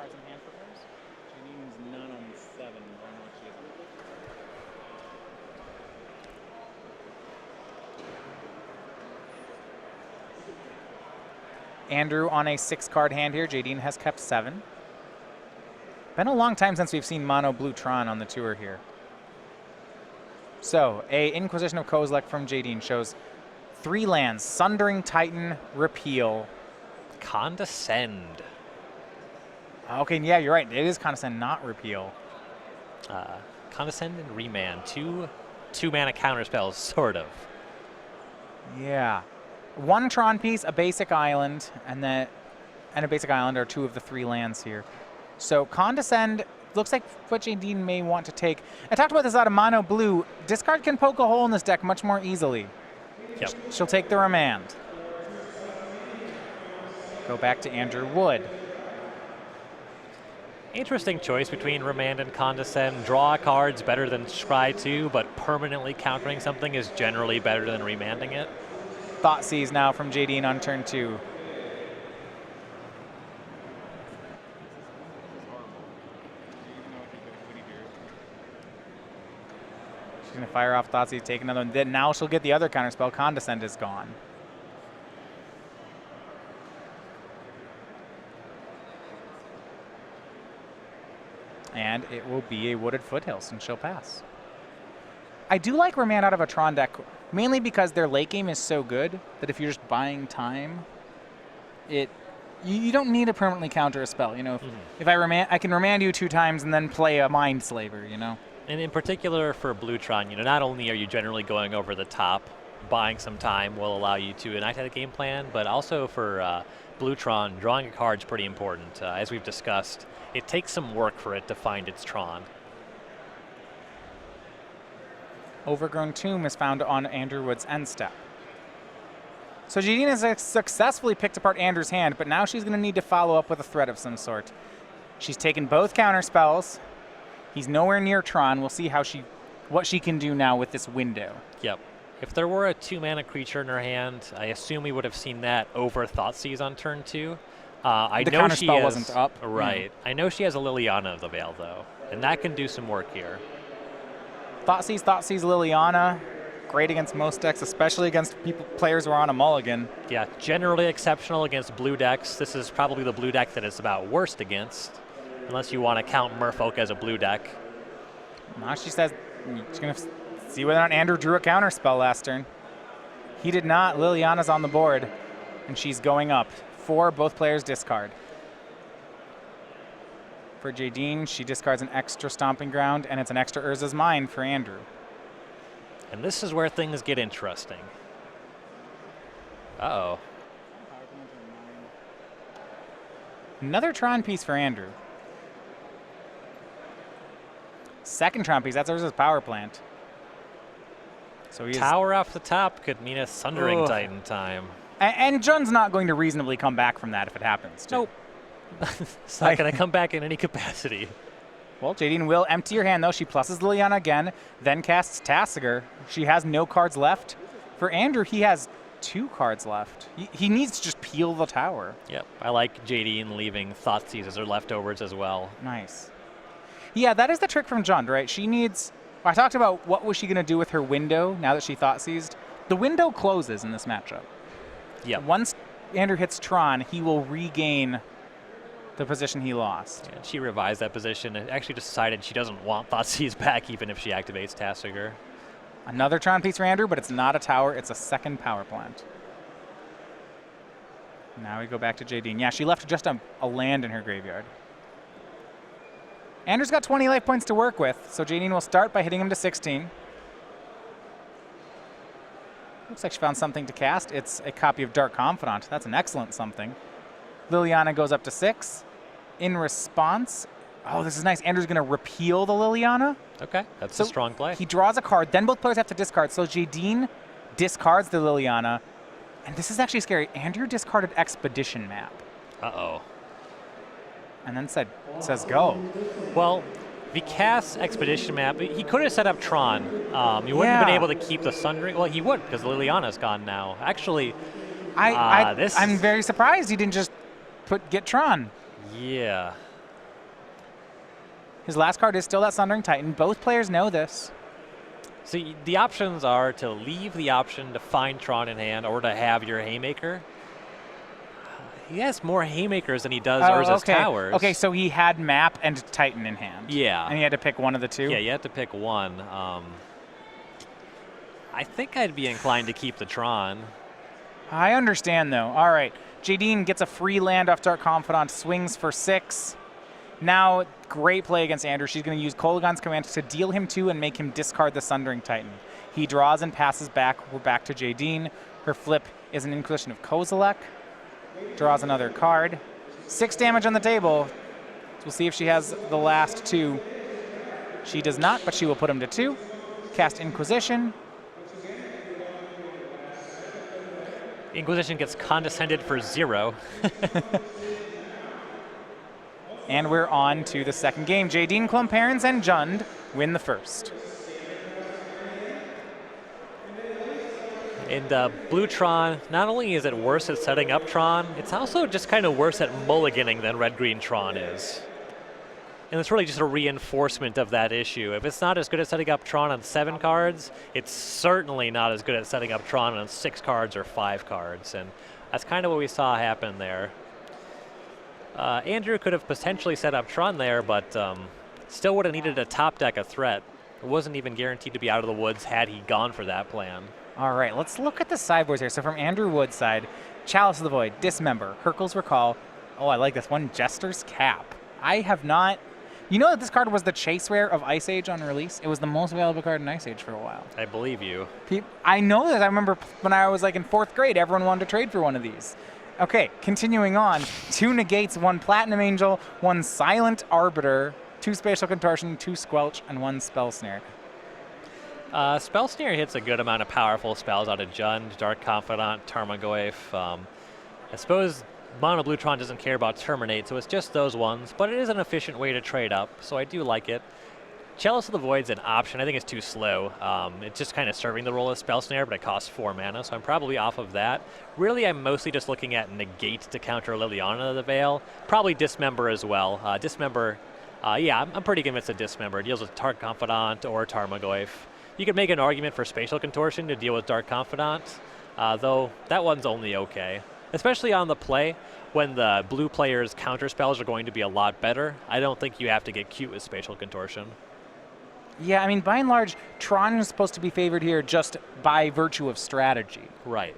cards in hand for hers. Jadine's none on 7. I don't know what she is on. Andrew on a 6-card hand here. Jadine has kept 7. Been a long time since we've seen mono blue Tron on the tour here. So, a Inquisition of Kozilek from Jadine shows 3 lands: Sundering Titan, Repeal. Condescend. Okay, yeah, you're right. It is Condescend, not Repeal. Condescend and Remand. Two mana counter spells, sort of. Yeah. 1 Tron piece, a basic island, and a basic island are 2 of the 3 lands here. So Condescend looks like what Jadine may want to take. I talked about this out of mono blue. Discard can poke a hole in this deck much more easily. Yep. She'll take the Remand. Go back to Andrew Wood. Interesting choice between Remand and Condescend. Draw cards better than Scry 2, but permanently countering something is generally better than remanding it. Thoughtseize now from Jadine on turn 2. She's going to fire off Thoughtseize, take another one. Then now she'll get the other counterspell. Condescend is gone. And it will be a Wooded Foothills, and she'll pass. I do like Remand out of a Tron deck, mainly because their late game is so good that if you're just buying time, you don't need to permanently counter a spell. You know, if I can remand you 2 times and then play a Mind Slaver, you know? And in particular for Blue Tron, you know, not only are you generally going over the top, buying some time will allow you to enact that game plan, but also for Blue Tron, drawing a card is pretty important. As we've discussed, it takes some work for it to find its Tron. Overgrown Tomb is found on Andrew Wood's end step. So Jadine has successfully picked apart Andrew's hand, but now she's going to need to follow up with a threat of some sort. She's taken both counter spells. He's nowhere near Tron. We'll see what she can do now with this window. Yep. If there were a 2-mana creature in her hand, I assume we would have seen that over Thoughtseize on turn 2. I the know counter she spell has, wasn't up. Right. I know she has a Liliana of the Veil, though, and that can do some work here. Thoughtseize, Liliana. Great against most decks, especially against players who are on a mulligan. Yeah, generally exceptional against blue decks. This is probably the blue deck that it's about worst against, unless you want to count Merfolk as a blue deck. Now she says she's going to see whether or not Andrew drew a counter spell last turn. He did not. Liliana's on the board, and she's going up. 4, both players discard. For Jadine, she discards an extra Stomping Ground, and it's an extra Urza's Mind for Andrew. And this is where things get interesting. Uh-oh. Another Tron piece for Andrew. Second Tron piece, that's Urza's Power Plant. So Tower off the top could mean a Sundering Titan time. And Jun's not going to reasonably come back from that if it happens. Nope. It's not going to come back in any capacity. Well, Jadine will empty her hand, though. She pluses Liliana again, then casts Tasigur. She has no cards left. For Andrew, he has 2 cards left. He needs to just peel the tower. Yep. I like Jadine leaving Thoughtseize as her leftovers as well. Nice. Yeah, that is the trick from Jund, right? She needs... I talked about what was she going to do with her window now that she Thoughtseized. The window closes in this matchup. Yeah. Once Andrew hits Tron, he will regain the position he lost. Yeah, she revised that position and actually decided she doesn't want Thoughtseize back even if she activates Tasigur. Another Tron piece for Andrew, but it's not a tower. It's a second power plant. Now we go back to Jadine. Yeah, she left just a land in her graveyard. Andrew's got 20 life points to work with, so Jadine will start by hitting him to 16. Looks like she found something to cast. It's a copy of Dark Confidant. That's an excellent something. Liliana goes up to 6. In response, oh, this is nice. Andrew's going to repeal the Liliana. Okay, that's a strong play. He draws a card. Then both players have to discard. So Jadine discards the Liliana. And this is actually scary. Andrew discarded Expedition Map. Uh-oh. And then says go. Well, if he casts Expedition Map, he could have set up Tron. He wouldn't have been able to keep the Sundering. Well, he would, because Liliana's gone now. Actually, I'm very surprised he didn't just get Tron. Yeah. His last card is still that Sundering Titan. Both players know this. So the options are to leave the option to find Tron in hand or to have your Haymaker. He has more Haymakers than he does Urza's Towers. Okay, so he had Map and Titan in hand. Yeah. And he had to pick one of the two? Yeah, you had to pick one. I think I'd be inclined to keep the Tron. I understand, though. All right. Jadine gets a free land off Dark Confidant, swings for 6. Now, great play against Andrew. She's going to use Kolaghan's command to deal him 2 and make him discard the Sundering Titan. He draws and passes back. We're back to Jadine. Her flip is an Inquisition of Kozilek. Draws another card. 6 damage on the table. So we'll see if she has the last 2. She does not, but she will put him to 2. Cast Inquisition. Inquisition gets condescended for 0. And we're on to the second game. Jadine, Klomparens, and Jund win the first. And blue Tron, not only is it worse at setting up Tron, it's also just kind of worse at mulliganing than red-green Tron is. And it's really just a reinforcement of that issue. If it's not as good at setting up Tron on 7 cards, it's certainly not as good at setting up Tron on 6 cards or 5 cards. And that's kind of what we saw happen there. Andrew could have potentially set up Tron there, but still would have needed a top deck of threat. It wasn't even guaranteed to be out of the woods had he gone for that plan. All right, let's look at the sideboards here. So from Andrew Wood's side, Chalice of the Void, Dismember, Hurkyl's Recall. Oh, I like this one, Jester's Cap. I have not... You know that this card was the chase rare of Ice Age on release? It was the most valuable card in Ice Age for a while. I believe you. I know that. I remember when I was like in 4th grade, everyone wanted to trade for one of these. Okay, continuing on. 2 Negates, 1 Platinum Angel, 1 Silent Arbiter, 2 Spatial Contortion, 2 Squelch, and 1 Spell Snare. Spell Snare hits a good amount of powerful spells out of Jund, Dark Confidant, Tarmogoyf. I suppose Mono Blue Tron doesn't care about Terminate, so it's just those ones, but it is an efficient way to trade up, so I do like it. Chalice of the Void's an option. I think it's too slow. It's just kind of serving the role of Spell Snare, but it costs 4 mana, so I'm probably off of that. Really, I'm mostly just looking at Negate to counter Liliana of the Veil. Probably Dismember as well. Dismember, yeah, I'm pretty convinced that Dismember deals with Dark Confidant or Tarmogoyf. You could make an argument for Spatial Contortion to deal with Dark Confidant, though that one's only okay. Especially on the play, when the blue player's counter spells are going to be a lot better. I don't think you have to get cute with Spatial Contortion. Yeah, I mean, by and large, Tron is supposed to be favored here just by virtue of strategy. Right.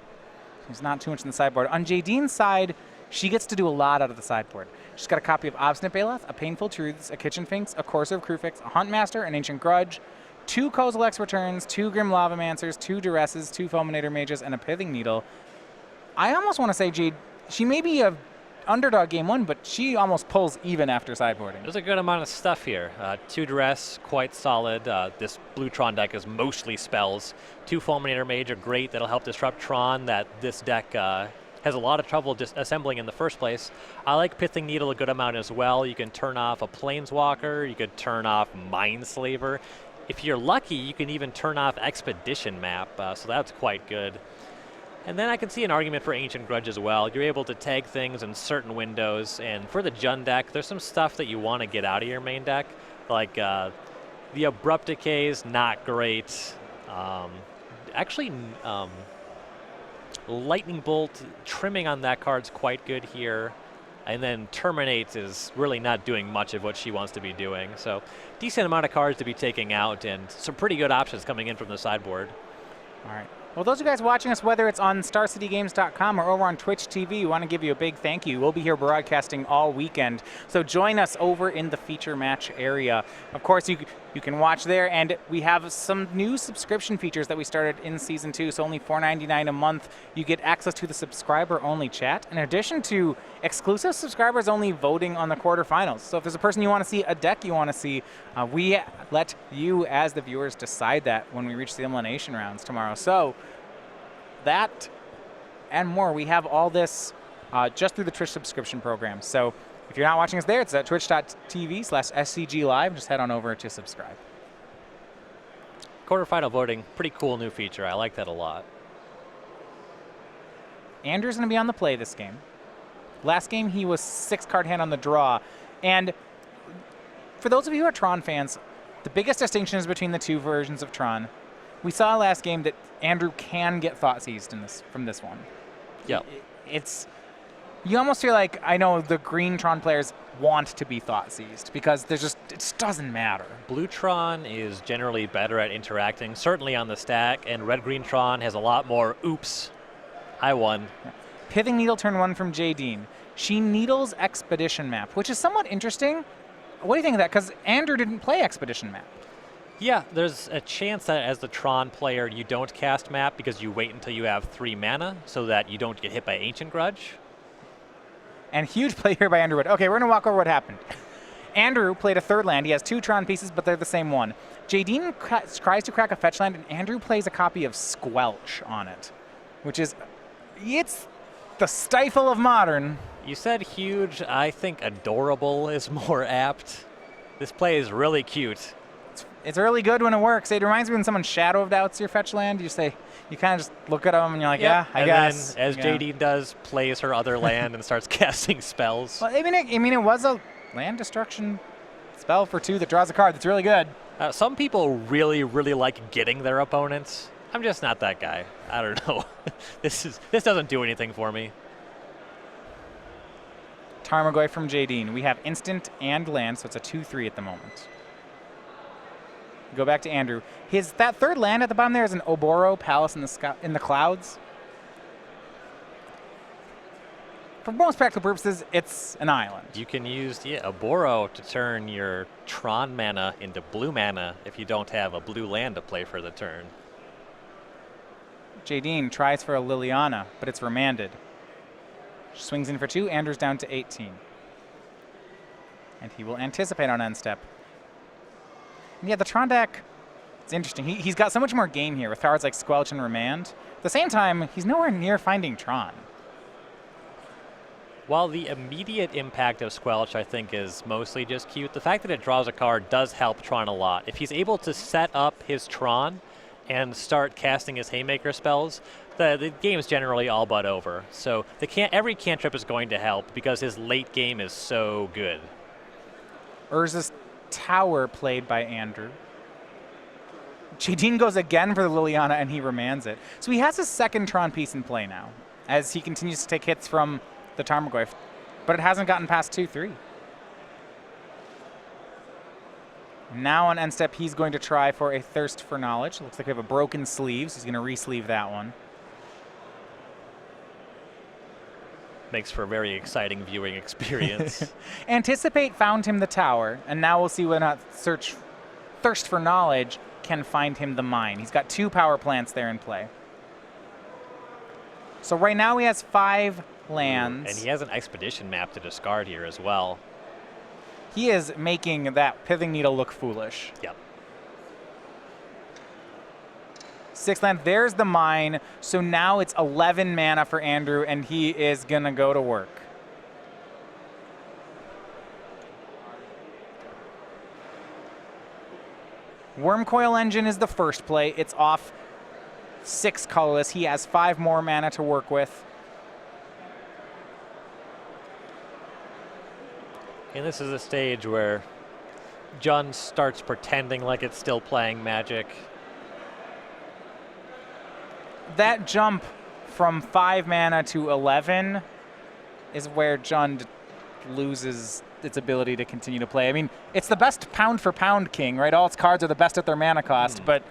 There's not too much in the sideboard. On Jadine's side, she gets to do a lot out of the sideboard. She's got a copy of Obstinate Baloth, a Painful Truths, a Kitchen Finks, a Courser of Crufix, a Huntmaster, an Ancient Grudge, 2 Kozilek's Returns, 2 Grim Lavamancers, 2 Duresses, 2 Fulminator Mages, and a Pithing Needle. I almost want to say, Jade, she may be a underdog game 1, but she almost pulls even after sideboarding. There's a good amount of stuff here. 2 Duress, quite solid. This blue Tron deck is mostly spells. 2 Fulminator Mage are great. That'll help disrupt Tron that this deck has a lot of trouble assembling in the first place. I like Pithing Needle a good amount as well. You can turn off a Planeswalker. You could turn off Mindslaver. If you're lucky, you can even turn off Expedition Map, so that's quite good. And then I can see an argument for Ancient Grudge as well. You're able to tag things in certain windows, and for the Jund deck, there's some stuff that you want to get out of your main deck, like the Abrupt Decay is not great. Lightning Bolt, trimming on that card's quite good here. And then Terminate is really not doing much of what she wants to be doing. So decent amount of cards to be taking out and some pretty good options coming in from the sideboard. All right. Well, those of you guys watching us, whether it's on StarCityGames.com or over on Twitch TV, we want to give you a big thank you. We'll be here broadcasting all weekend. So join us over in the feature match area. Of course, you can watch there, and we have some new subscription features that we started in Season 2, so only $4.99 a month. You get access to the subscriber-only chat, in addition to exclusive subscribers-only voting on the quarterfinals. So if there's a person you want to see, a deck you want to see, we let you, as the viewers, decide that when we reach the elimination rounds tomorrow. So that and more, we have all this just through the Twitch subscription program. So if you're not watching us there, it's at twitch.tv/SCGLive. Just head on over to subscribe. Quarterfinal voting, pretty cool new feature. I like that a lot. Andrew's going to be on the play this game. Last game, he was 6-card hand on the draw. And for those of you who are Tron fans, the biggest distinction is between the two versions of Tron. We saw last game that Andrew can get thought seized from this one. Yep. You almost feel like, I know the green Tron players want to be thought seized because it just doesn't matter. Blue Tron is generally better at interacting, certainly on the stack, and red green Tron has a lot more oops, I won. Pithing Needle turn 1 from Jadine. She needles Expedition Map, which is somewhat interesting. What do you think of that? Because Andrew didn't play Expedition Map. Yeah, there's a chance that as the Tron player you don't cast Map because you wait until you have 3 mana so that you don't get hit by Ancient Grudge. And huge play here by Andrew Wood. Okay, we're going to walk over what happened. Andrew played a third land. He has 2 Tron pieces, but they're the same one. Jadine tries to crack a fetch land, and Andrew plays a copy of Squelch on it, which is, it's the stifle of Modern. You said huge. I think adorable is more apt. This play is really cute. It's really good when it works. It reminds me when someone Shadow of Doubts your fetch land. You kind of just look at them and you're like, yeah, I guess. Then, as Jadine does, plays her other land and starts casting spells. Well, I mean, it was a land destruction spell for 2 that draws a card. That's really good. Some people really, really like getting their opponents. I'm just not that guy. I don't know. This doesn't do anything for me. Tarmogoyf from Jadine. We have instant and land, so it's a 2/3 at the moment. Go back to Andrew. That third land at the bottom there is an Oboro Palace in the clouds. For most practical purposes, it's an island. You can use Oboro to turn your Tron mana into blue mana if you don't have a blue land to play for the turn. Jadine tries for a Liliana, but it's remanded. She swings in for 2. Andrew's down to 18. And he will anticipate on end step. And yeah, the Tron deck, it's interesting. He's got so much more game here with cards like Squelch and Remand. At the same time, he's nowhere near finding Tron. While the immediate impact of Squelch, I think, is mostly just cute, the fact that it draws a card does help Tron a lot. If he's able to set up his Tron and start casting his Haymaker spells, the game's generally all but over. So every cantrip is going to help because his late game is so good. Urza's Tower played by Andrew. Jadine goes again for the Liliana, and he remands it. So he has a second Tron piece in play now, as he continues to take hits from the Tarmogoyf, but it hasn't gotten past 2/3. Now on end step, he's going to try for a Thirst for Knowledge. Looks like we have a broken sleeve, so he's going to re-sleeve that one. Makes for a very exciting viewing experience. Anticipate found him the tower, and now we'll see whether or not Thirst for Knowledge can find him the mine. He's got 2 power plants there in play. So right now he has 5 lands. And he has an Expedition Map to discard here as well. He is making that Pithing Needle look foolish. Yep. 6 land, there's the mine. So now it's 11 mana for Andrew, and he is gonna go to work. Wormcoil Engine is the first play. It's off 6 colorless. He has 5 more mana to work with. And this is a stage where Jun starts pretending like it's still playing Magic. That jump from 5 mana to 11 is where Jund loses its ability to continue to play. I mean, it's the best pound for pound king, right? All its cards are the best at their mana cost, but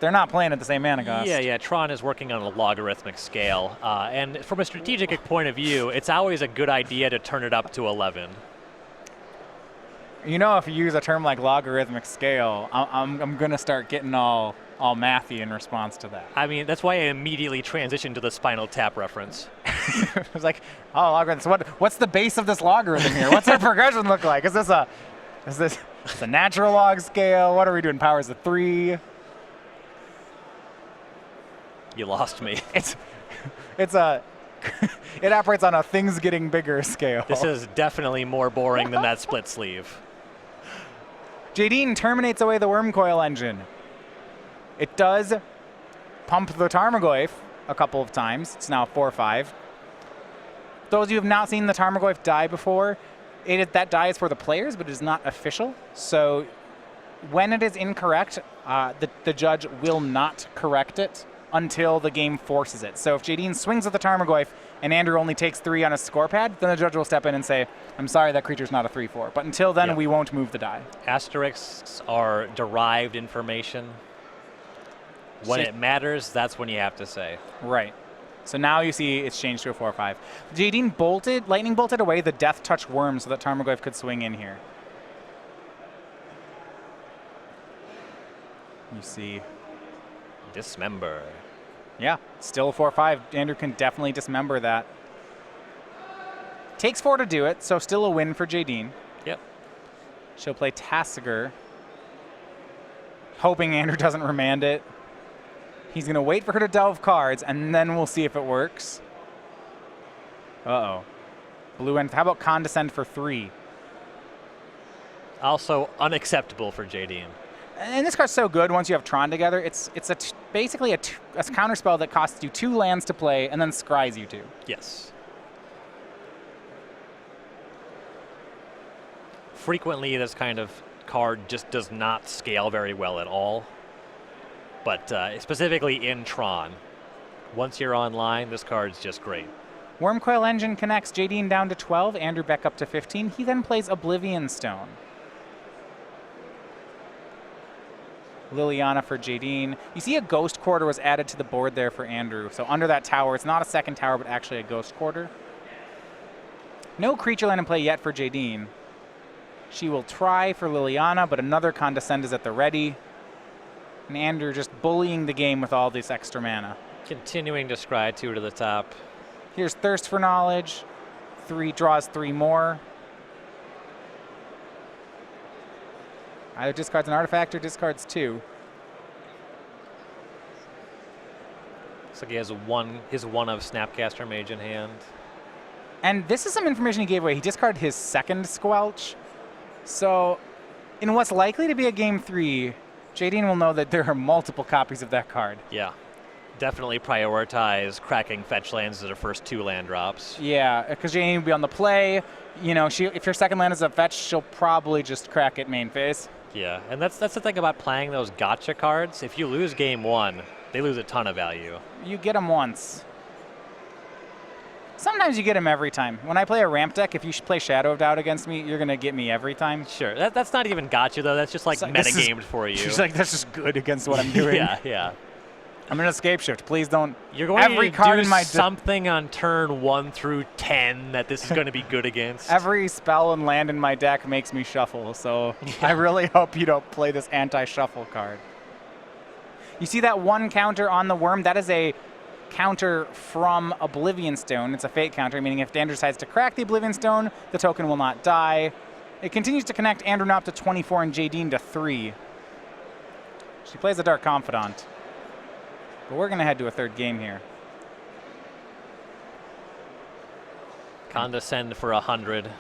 they're not playing at the same mana cost. Yeah, Tron is working on a logarithmic scale. And from a strategic point of view, it's always a good idea to turn it up to 11. You know, if you use a term like logarithmic scale, I'm going to start getting all mathy in response to that. I mean, that's why I immediately transitioned to the Spinal Tap reference. It was like, oh, logarithm. So what's the base of this logarithm here? What's our progression look like? Is this a natural log scale? What are we doing? Powers of 3? You lost me. It operates on a things getting bigger scale. This is definitely more boring than that split sleeve. Jadine terminates away the Wormcoil Engine. It does pump the Tarmogoyf a couple of times. It's now 4/5. Those of you who have not seen the Tarmogoyf die before, that die is for the players, but it is not official. So when it is incorrect, the judge will not correct it until the game forces it. So if Jadine swings at the Tarmogoyf and Andrew only takes 3 on a score pad, then the judge will step in and say, I'm sorry, that creature's not a 3/4. But until then, we won't move the die. Asterisks are derived information. When it matters, that's when you have to say. Right. So now you see it's changed to a 4/5. Jadine lightning bolted away the Death Touch Worm so that Tarmogoyf could swing in here. You see. Dismember. Yeah, still a 4/5. Andrew can definitely dismember that. Takes 4 to do it, so still a win for Jadine. Yep. She'll play Tasigur, hoping Andrew doesn't remand it. He's going to wait for her to delve cards, and then we'll see if it works. Uh-oh. Blue end. How about Condescend for 3? Also unacceptable for Jadine. And this card's so good once you have Tron together. It's basically a counterspell that costs you 2 lands to play and then scries you 2. Yes. Frequently, this kind of card just does not scale very well at all. But specifically in Tron, once you're online, this card's just great. Wormcoil Engine connects Jadine down to 12, Andrew Beck up to 15. He then plays Oblivion Stone. Liliana for Jadine. You see a Ghost Quarter was added to the board there for Andrew. So under that tower, it's not a second tower, but actually a Ghost Quarter. No creature land in play yet for Jadine. She will try for Liliana, but another Condescend is at the ready. And Andrew just bullying the game with all this extra mana. Continuing to scry 2 to the top. Here's Thirst for Knowledge. 3 draws 3 more. Either discards an artifact or discards 2. Looks like he has his one of Snapcaster Mage in hand. And this is some information he gave away. He discarded his second Squelch. So in what's likely to be a game 3, Jadine will know that there are multiple copies of that card. Yeah. Definitely prioritize cracking fetch lands as her first 2 land drops. Yeah, because Jadine will be on the play. You know, if your second land is a fetch, she'll probably just crack it main phase. Yeah, and that's the thing about playing those gotcha cards. If you lose game 1, they lose a ton of value. You get them once. Sometimes you get them every time. When I play a ramp deck, if you play Shadow of Doubt against me, you're going to get me every time. Sure, that's not even gotcha, though. That's just like metagamed for you. She's like, that's just good against what I'm doing. Yeah. I'm an escape shift. Please don't. You're going every to card do in my something on turn 1 through 10 that this is going to be good against. Every spell and land in my deck makes me shuffle, so I really hope you don't play this anti-shuffle card. You see that 1 counter on the worm? That is a counter from Oblivion Stone. It's a fate counter, meaning if Andrew decides to crack the Oblivion Stone, the token will not die. It continues to connect Andrew now up to 24 and Jadine to 3. She plays a Dark Confidant. But we're going to head to a 3rd game here. Condescend for 100.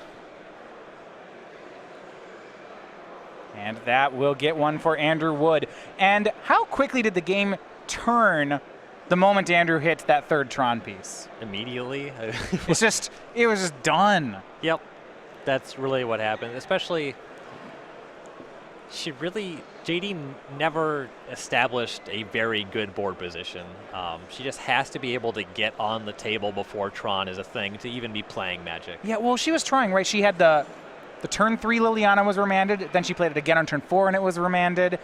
And that will get one for Andrew Wood. And how quickly did the game turn the moment Andrew hit that 3rd Tron piece? Immediately. it was just done. Yep. That's really what happened. Especially, Jadine never established a very good board position. She just has to be able to get on the table before Tron is a thing to even be playing Magic. Yeah, well, she was trying, right? She had the turn 3 Liliana was remanded, then she played it again on turn 4 and it was remanded.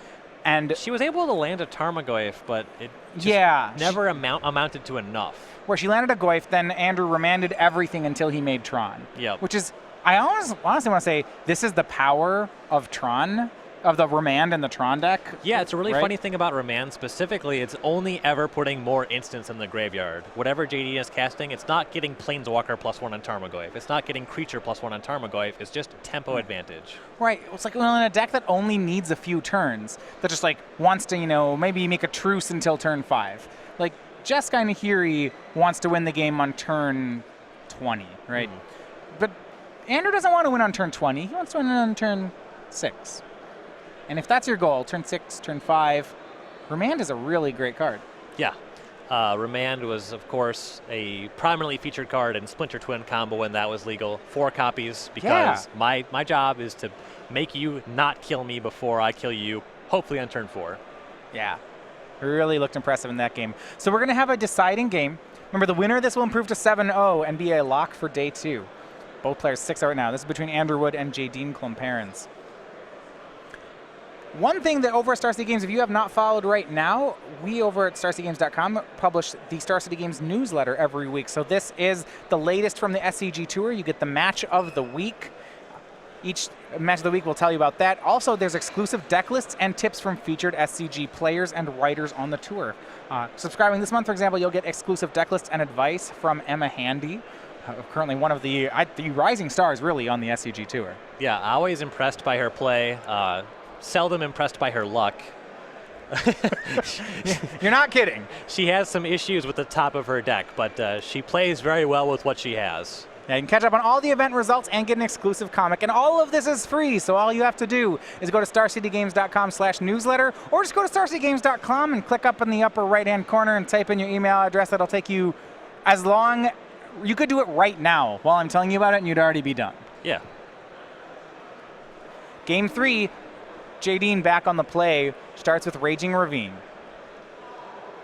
And she was able to land a Tarmogoyf, but it just never amounted to enough. Where she landed a Goyf, then Andrew remanded everything until he made Tron. Yep. Which is, I honestly want to say, this is the power of Tron, of the Remand and the Tron deck. Yeah, it's a really funny thing about Remand specifically. It's only ever putting more instants in the graveyard. Whatever JD is casting, it's not getting Planeswalker +1 on Tarmogoyf. It's not getting Creature +1 on Tarmogoyf. It's just tempo advantage. Right. It's like, well, in a deck that only needs a few turns, that just like wants to, maybe make a truce until turn 5. Like, Jeskai Nahiri wants to win the game on turn 20, right? But Andrew doesn't want to win on turn 20. He wants to win on turn 6. And if that's your goal, turn 6, turn 5, Remand is a really great card. Yeah. Remand was, of course, a prominently featured card in Splinter Twin combo when that was legal. 4 copies because my job is to make you not kill me before I kill you, hopefully on turn 4. Yeah. Really looked impressive in that game. So we're going to have a deciding game. Remember, the winner of this will improve to 7-0 and be a lock for day 2. Both players 6-0 right now. This is between Andrew Wood and Jadine Klomparens. One thing that over at Star City Games, if you have not followed right now, we over at StarCityGames.com publish the Star City Games newsletter every week. So this is the latest from the SCG Tour. You get the match of the week. Each match of the week will tell you about that. Also, there's exclusive deck lists and tips from featured SCG players and writers on the tour. Subscribing this month, for example, you'll get exclusive deck lists and advice from Emma Handy, currently one of the rising stars, really, on the SCG Tour. Yeah, always impressed by her play. Seldom impressed by her luck. You're not kidding. She has some issues with the top of her deck, but she plays very well with what she has. Yeah, you can catch up on all the event results and get an exclusive comic, and all of this is free, so all you have to do is go to StarCityGames.com/newsletter, or just go to StarCityGames.com and click up in the upper right-hand corner and type in your email address. That'll take you as long. You could do it right now while I'm telling you about it, and you'd already be done. Yeah. Game 3, Jadine back on the play, starts with Raging Ravine.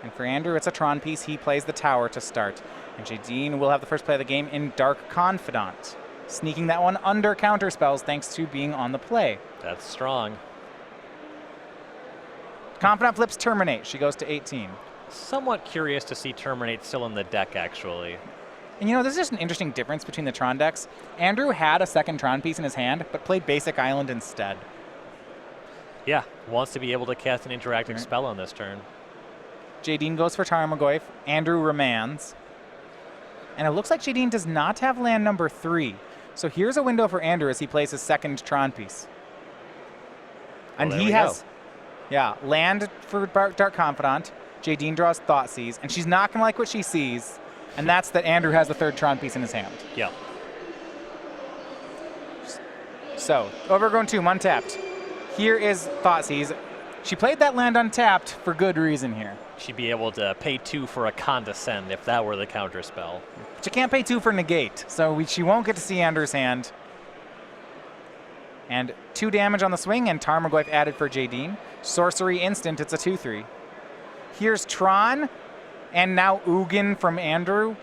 And for Andrew, it's a Tron piece. He plays the tower to start. And Jadine will have the first play of the game in Dark Confidant, sneaking that one under counter spells thanks to being on the play. That's strong. Confidant flips Terminate. She goes to 18. Somewhat curious to see Terminate still in the deck, actually. And you know, there's just an interesting difference between the Tron decks. Andrew had a second Tron piece in his hand, but played Basic Island instead. Yeah, wants to be able to cast an interactive spell on this turn. Jadine goes for Tarmogoyf. Andrew remands. And it looks like Jadine does not have land number 3. So here's a window for Andrew as he plays his second Tron piece. And he has, land for Dark Confidant. Jadine draws Thoughtseize, and she's not going to like what she sees, and that's that Andrew has the third Tron piece in his hand. Yeah. So, Overgrown Tomb untapped. Here is Thoughtseize. She played that land untapped for good reason here. She'd be able to pay 2 for a Condescend if that were the counter spell. But you can't pay 2 for Negate, so she won't get to see Andrew's hand. And 2 damage on the swing, and Tarmogoyf added for Jadine. Sorcery instant, it's a 2-3. Here's Tron, and now Ugin from Andrew.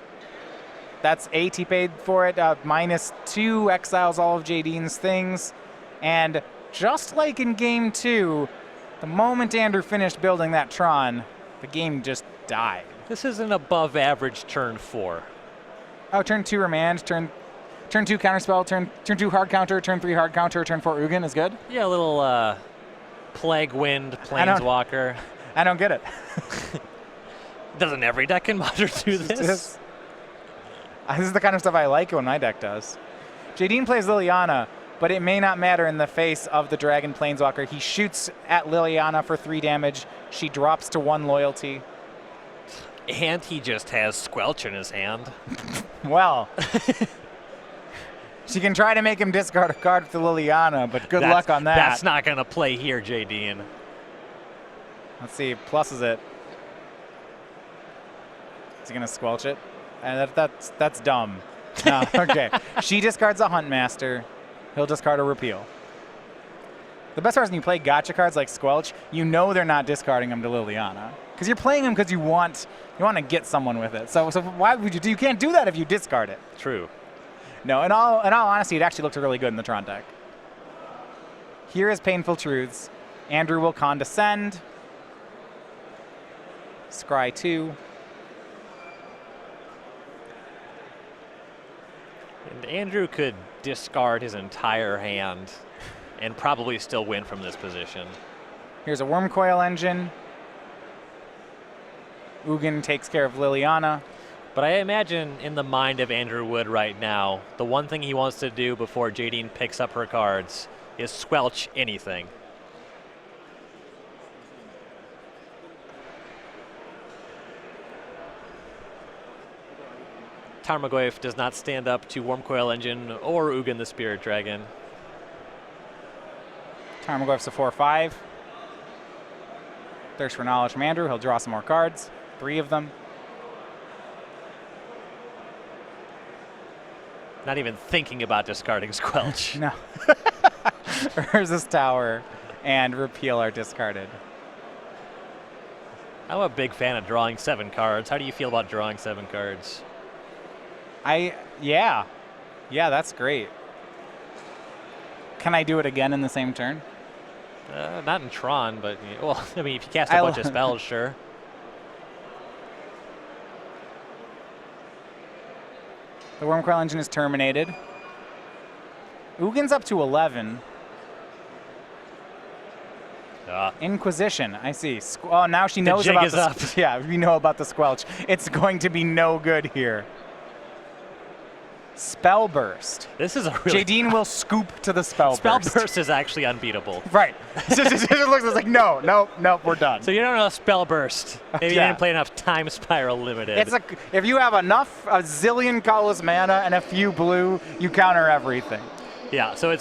That's 8, he paid for it. -2 exiles all of Jadine's things. And just like in game 2, the moment Andrew finished building that Tron, the game just died. This is an above average turn 4. Oh, turn 2 remand, turn 2 counterspell, turn 2 hard counter, turn 3 hard counter, turn 4 Ugin is good? Yeah, a little Plague Wind, Planeswalker. I don't get it. Doesn't every deck in Modern do this? This is the kind of stuff I like when my deck does. Jadine plays Liliana, but it may not matter in the face of the Dragon Planeswalker. He shoots at Liliana for 3 damage. She drops to 1 loyalty. And he just has Squelch in his hand. Well, she can try to make him discard a card to Liliana, but good luck on that. That's not going to play here, Jadine. Let's see, pluses it. Is he going to Squelch it? That's dumb. No, okay. She discards a Huntmaster. He'll discard a Repeal. The best part is when you play gotcha cards like Squelch, you know they're not discarding them to Liliana. Because you're playing them because you want to get someone with it. So why would you do? You can't do that if you discard it. True. No, in all honesty, it actually looked really good in the Tron deck. Here is Painful Truths. Andrew will Condescend. Scry 2. And Andrew could discard his entire hand and probably still win from this position. Here's a Wormcoil Engine. Ugin takes care of Liliana. But I imagine in the mind of Andrew Wood right now, the one thing he wants to do before Jadine picks up her cards is Squelch anything. Tarmogoyf does not stand up to Wormcoil Engine or Ugin the Spirit Dragon. Tarmogoyf's a 4/5. Thirst for Knowledge from Andrew. He'll draw some more cards. 3 of them. Not even thinking about discarding Squelch. No. Urza's Tower and Repeal are discarded. I'm a big fan of drawing 7 cards. How do you feel about drawing 7 cards? Yeah, that's great. Can I do it again in the same turn? Not in Tron, but well, I mean, if you cast a bunch of spells, sure. The Wormcoil Engine is terminated. Ugin's up to 11. Inquisition, I see. Oh, now she knows about the jig is up. Yeah, we know about the Squelch. It's going to be no good here. Spell Burst. This is a really... Jadine will scoop to the Spell Burst. Spell Burst is actually unbeatable. Right. It looks like, no, we're done. So you don't know Spell Burst. Maybe you didn't play enough Time Spiral Limited. If you have a zillion colorless mana and a few blue, you counter everything. Yeah, so it's